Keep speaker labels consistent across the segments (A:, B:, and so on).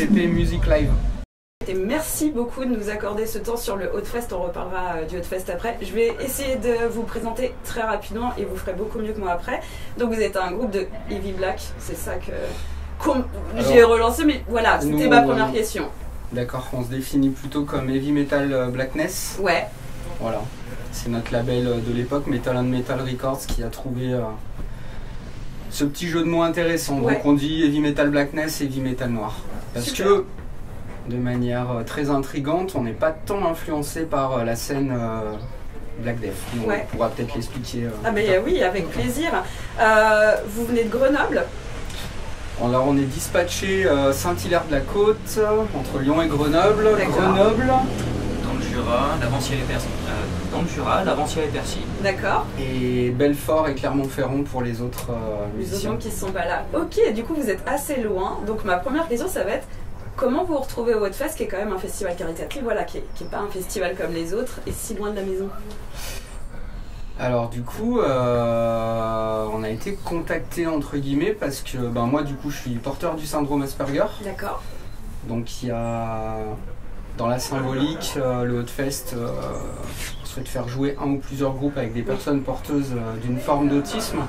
A: CP Music Live.
B: Et merci beaucoup de nous accorder ce temps sur le Hautefest, on reparlera du Hautefest après. Je vais essayer de vous présenter très rapidement et vous ferez beaucoup mieux que moi après. Donc vous êtes un groupe de Heavy Black, c'est ça que j'ai relancé, mais voilà, c'était ma première question.
A: D'accord, on se définit plutôt comme Heavy Metal Blackness.
B: Ouais.
A: Voilà, c'est notre label de l'époque, Metal and Metal Records, qui a trouvé ce petit jeu de mots intéressant.
B: Ouais.
A: Donc on dit Heavy Metal Blackness, Heavy Metal Noir. Parce
B: Super.
A: que, de manière très intrigante, on n'est pas tant influencé par la scène Black Death.
B: Ouais.
A: On pourra peut-être l'expliquer.
B: Ah mais oui, avec plaisir. Vous venez de Grenoble?
A: Alors on est dispatché Saint-Hilaire-de-la-Côte, entre Lyon et Grenoble.
B: Grenoble.
C: Dans le Jura, l'Avancière et Percy.
B: D'accord.
A: Et Belfort et Clermont-Ferrand pour les autres musiciens.
B: Qui ne sont pas là. Ok, du coup vous êtes assez loin. Donc ma première question ça va être comment vous vous retrouvez au Hautefest, qui est quand même un festival caritatif, voilà, qui est pas un festival comme les autres, et si loin de la maison?
A: Alors du coup, on a été contacté entre guillemets parce que moi du coup je suis porteur du syndrome Asperger.
B: D'accord.
A: Donc il y a dans la symbolique, le Hautefest souhaite faire jouer un ou plusieurs groupes avec des personnes porteuses d'une forme d'autisme.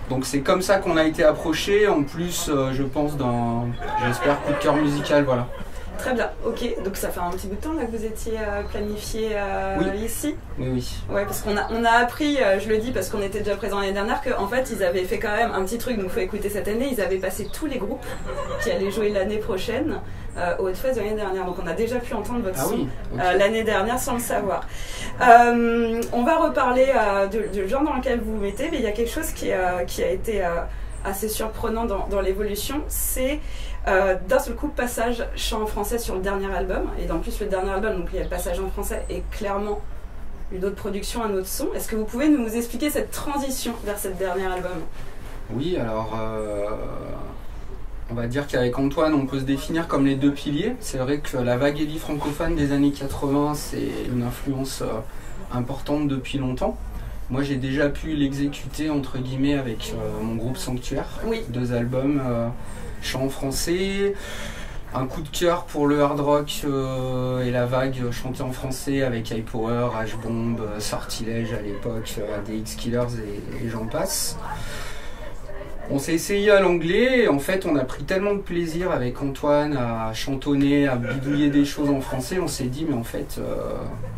A: Donc c'est comme ça qu'on a été approché, en plus je pense d'un, j'espère, coup de cœur musical, voilà.
B: Très bien, ok. Donc ça fait un petit bout de temps là que vous étiez planifié ici?
A: Oui, oui.
B: Ouais, parce qu'on a appris, je le dis parce qu'on était déjà présents l'année dernière, qu'en fait ils avaient fait quand même un petit truc, donc il faut écouter cette année, ils avaient passé tous les groupes qui allaient jouer l'année prochaine au Hautefest de l'année dernière. Donc on a déjà pu entendre votre son l'année dernière sans le savoir. On va reparler du genre dans lequel vous vous mettez, mais il y a quelque chose qui a été assez surprenant dans l'évolution, c'est d'un seul coup passage chant en français sur le dernier album, et en plus le dernier album, donc il y a le passage en français et clairement une autre production, un autre son. Est-ce que vous pouvez nous expliquer cette transition vers ce dernier album?
A: Oui, alors on va dire qu'avec Antoine on peut se définir comme les deux piliers. C'est vrai que la vague heavy francophone des années 80 c'est une influence importante depuis longtemps. Moi j'ai déjà pu l'exécuter entre guillemets avec mon groupe Sanctuaire,
B: oui.
A: 2 albums, chant en français, un coup de cœur pour le hard rock et la vague chantée en français avec High Power, H-Bomb, Sortilège à l'époque, DX Killers et j'en passe. On s'est essayé à l'anglais et en fait on a pris tellement de plaisir avec Antoine à chantonner, à bidouiller des choses en français, on s'est dit mais en fait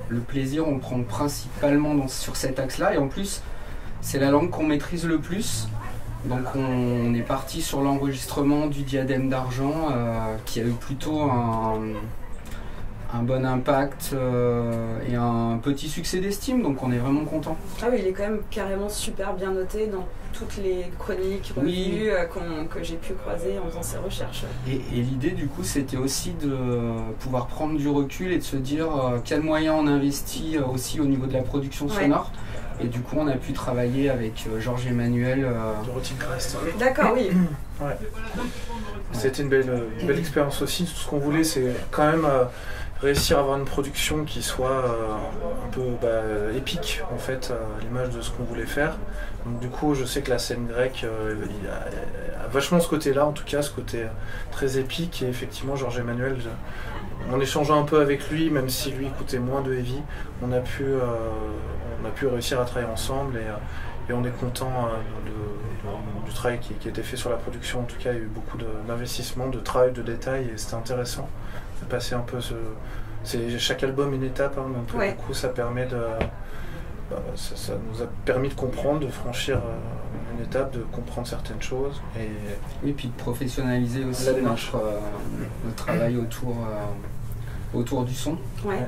A: le plaisir on le prend principalement sur cet axe-là et en plus c'est la langue qu'on maîtrise le plus. Donc on est parti sur l'enregistrement du Diadème d'Argent qui a eu plutôt un bon impact et un petit succès d'estime, donc on est vraiment content.
B: Ah oui, il est quand même carrément super bien noté dans toutes les chroniques, revues que j'ai pu croiser en faisant ces recherches.
A: Et l'idée du coup c'était aussi de pouvoir prendre du recul et de se dire quels moyens on investit aussi au niveau de la production sonore. Et du coup on a pu travailler avec Georges Emmanuel.
D: De Rotting Crest.
B: D'accord, oui.
D: Ouais. C'était une belle expérience aussi. Tout ce qu'on voulait c'est quand même réussir à avoir une production qui soit un peu épique en fait, à l'image de ce qu'on voulait faire. Donc du coup je sais que la scène grecque il a vachement ce côté-là, en tout cas ce côté très épique, et effectivement Georges Emmanuel, en échangeant un peu avec lui, même si lui écoutait moins de heavy, on a pu réussir à travailler ensemble et on est content du travail qui a été fait sur la production. En tout cas il y a eu beaucoup d'investissement, de travail, de détails, et c'était intéressant de passer un peu chaque album une étape, hein, donc du coup ça permet ça nous a permis de comprendre, de franchir une étape, de comprendre certaines choses
A: et puis de professionnaliser aussi notre travail autour du son.
B: Ouais.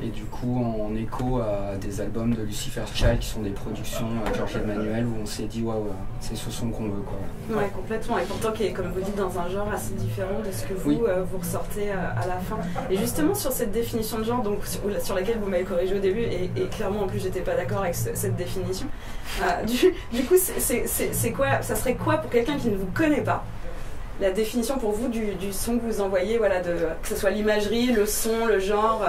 A: Et du coup, en écho à des albums de Lucifer Child qui sont des productions Georges Emmanuel, où on s'est dit waouh, c'est ce son qu'on veut, quoi.
B: Ouais, complètement. Et pourtant, qui est, comme vous dites, dans un genre assez différent de ce que vous, vous ressortez à la fin. Et justement, sur cette définition de genre, donc sur laquelle vous m'avez corrigé au début, et clairement, en plus, j'étais pas d'accord avec cette définition. Du coup, c'est quoi, ça serait quoi pour quelqu'un qui ne vous connaît pas? La définition pour vous du son que vous envoyez, voilà, que ce soit l'imagerie, le son, le genre.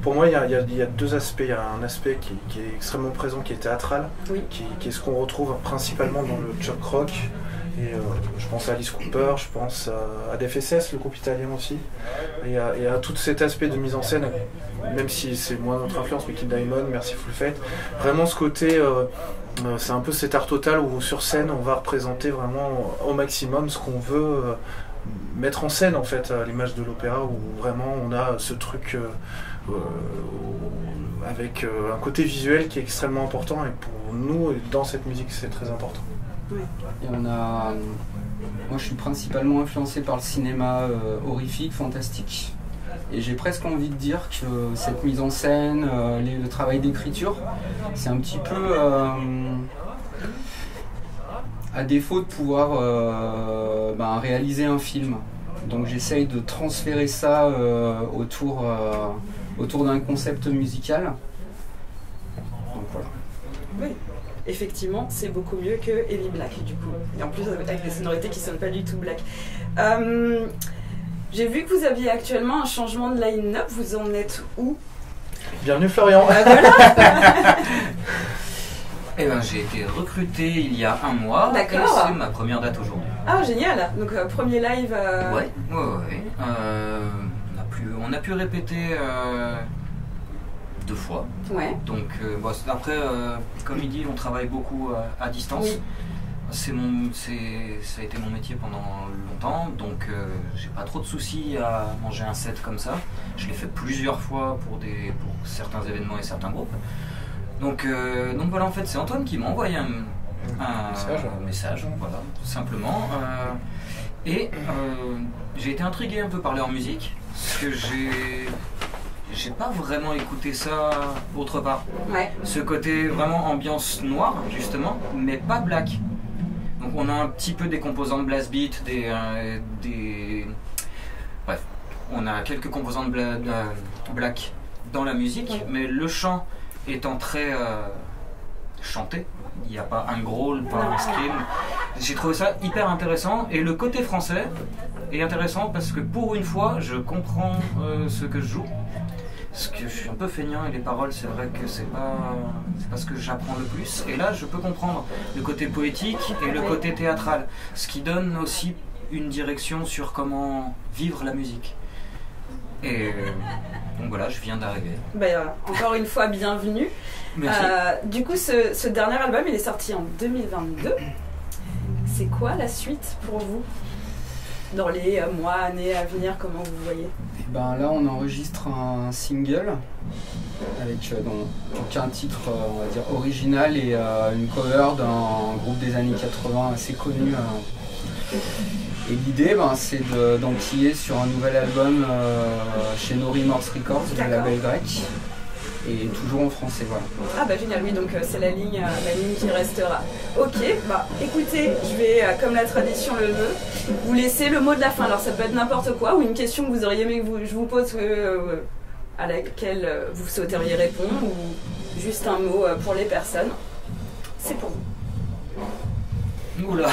D: Pour moi, il y a deux aspects. Il y a un aspect qui est extrêmement présent, qui est théâtral, qui est ce qu'on retrouve principalement dans le jock rock Et je pense à Alice Cooper, je pense à DFSS, le groupe italien aussi, et à tout cet aspect de mise en scène, même si c'est moins notre influence, mais King Diamond, Mercyful Fate. Vraiment ce côté, c'est un peu cet art total où sur scène on va représenter vraiment au maximum ce qu'on veut mettre en scène en fait, à l'image de l'opéra, où vraiment on a ce truc avec un côté visuel qui est extrêmement important, et pour nous, dans cette musique, c'est très important.
A: Et moi je suis principalement influencé par le cinéma horrifique, fantastique. Et j'ai presque envie de dire que cette mise en scène, le travail d'écriture, c'est un petit peu à défaut de pouvoir réaliser un film. Donc j'essaye de transférer ça autour d'un concept musical. Donc voilà.
B: Oui. Effectivement, c'est beaucoup mieux que Heavy Black du coup. Et en plus avec des sonorités qui ne sonnent pas du tout black. J'ai vu que vous aviez actuellement un changement de line-up. Vous en êtes où?
D: Bienvenue Florian.
B: Voilà.
C: Eh ben, j'ai été recruté il y a un mois.
B: D'accord.
C: C'est ma première date aujourd'hui.
B: Ah génial. Donc premier live.
C: Ouais. On a pu répéter 2 fois.
B: Ouais.
C: Donc après, comme il dit, on travaille beaucoup à distance.
B: Oui.
C: Ça a été mon métier pendant longtemps, donc j'ai pas trop de soucis à manger un set comme ça. Je l'ai fait plusieurs fois pour certains événements et certains groupes. Donc voilà, en fait, c'est Antoine qui m'a envoyé un message, voilà, tout simplement. Et j'ai été intrigué un peu par leur musique, parce que j'ai pas vraiment écouté ça autre part.
B: Ouais.
C: Ce côté vraiment ambiance noire, justement, mais pas black. Donc on a un petit peu des composants de blast beat, bref, on a quelques composants de black dans la musique, ouais. Mais le chant étant très chanté, il n'y a pas un growl, pas un scream. J'ai trouvé ça hyper intéressant, et le côté français est intéressant parce que pour une fois, je comprends ce que je joue. Parce que je suis un peu feignant et les paroles, c'est vrai que c'est pas ce que j'apprends le plus. Et là, je peux comprendre le côté poétique et le côté théâtral, ce qui donne aussi une direction sur comment vivre la musique. Et donc voilà, je viens d'arriver.
B: Encore une fois, bienvenue.
C: Merci.
B: Du coup, ce dernier album, il est sorti en 2022. C'est quoi la suite pour vous? Dans les mois, années à venir, comment vous voyez?
A: Là, on enregistre un single avec donc un titre, on va dire, original et une cover d'un groupe des années 80 assez connu. Et l'idée, c'est d'enquiller sur un nouvel album chez No Remorse Records, le label grec. Et toujours en français, voilà.
B: Ah génial, oui, donc c'est la ligne qui restera. Ok, écoutez, je vais, comme la tradition le veut, vous laisser le mot de la fin. Alors ça peut être n'importe quoi, ou une question que vous auriez aimé que je vous pose à laquelle vous souhaiteriez répondre, ou juste un mot pour les personnes. C'est pour vous.
C: Oula.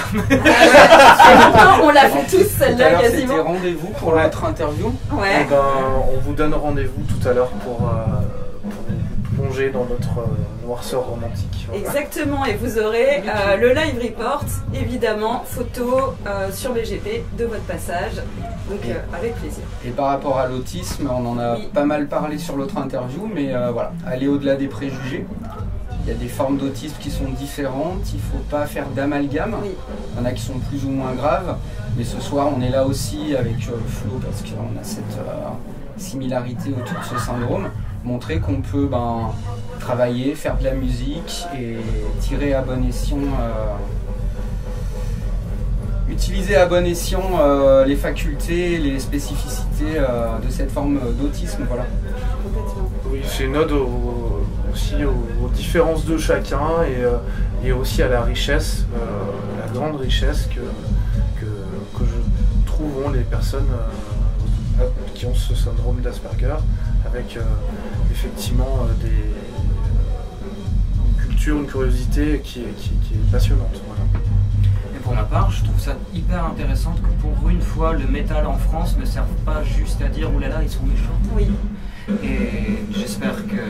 B: On l'a fait tous, celle-là, quasiment.
A: C'était rendez-vous pour notre interview.
B: Ouais.
D: On vous donne rendez-vous tout à l'heure pour plonger dans notre noirceur romantique. Voilà.
B: Exactement, et vous aurez le live report, évidemment, photo sur BGP de votre passage, donc avec plaisir.
A: Et par rapport à l'autisme, on en a pas mal parlé sur l'autre interview, mais voilà, aller au-delà des préjugés. Il y a des formes d'autisme qui sont différentes, il ne faut pas faire d'amalgame. Oui. Il y en a qui sont plus ou moins graves, mais ce soir on est là aussi avec Flo parce qu'on a cette similarité autour de ce syndrome. Montrer qu'on peut travailler, faire de la musique et tirer à bon escient, utiliser à bon escient les facultés, les spécificités de cette forme d'autisme. Voilà.
D: Oui, c'est une ode aussi aux différences de chacun et aussi à la richesse, la grande richesse que je trouve ont les personnes qui ont ce syndrome d'Asperger, avec effectivement une culture, une curiosité qui est passionnante. Voilà.
C: Et pour ma part, je trouve ça hyper intéressant que pour une fois, le métal en France ne serve pas juste à dire « oulala, ils sont méchants ».
B: Oui.
C: Et j'espère que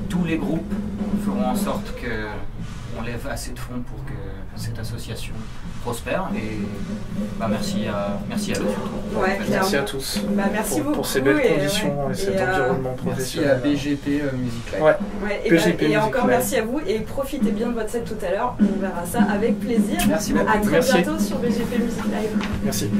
C: tous les groupes feront en sorte que on lève assez de fonds pour que cette association prospère. Et merci à eux surtout.
B: Ouais,
D: merci à tous
B: merci beaucoup
D: pour ces belles conditions et cet environnement professionnel.
A: Merci à BGP Music Live.
B: Et encore merci à vous et profitez bien de votre set tout à l'heure. On verra ça avec plaisir.
A: Merci beaucoup.
B: À très bientôt sur BGP Music Live.
D: Merci.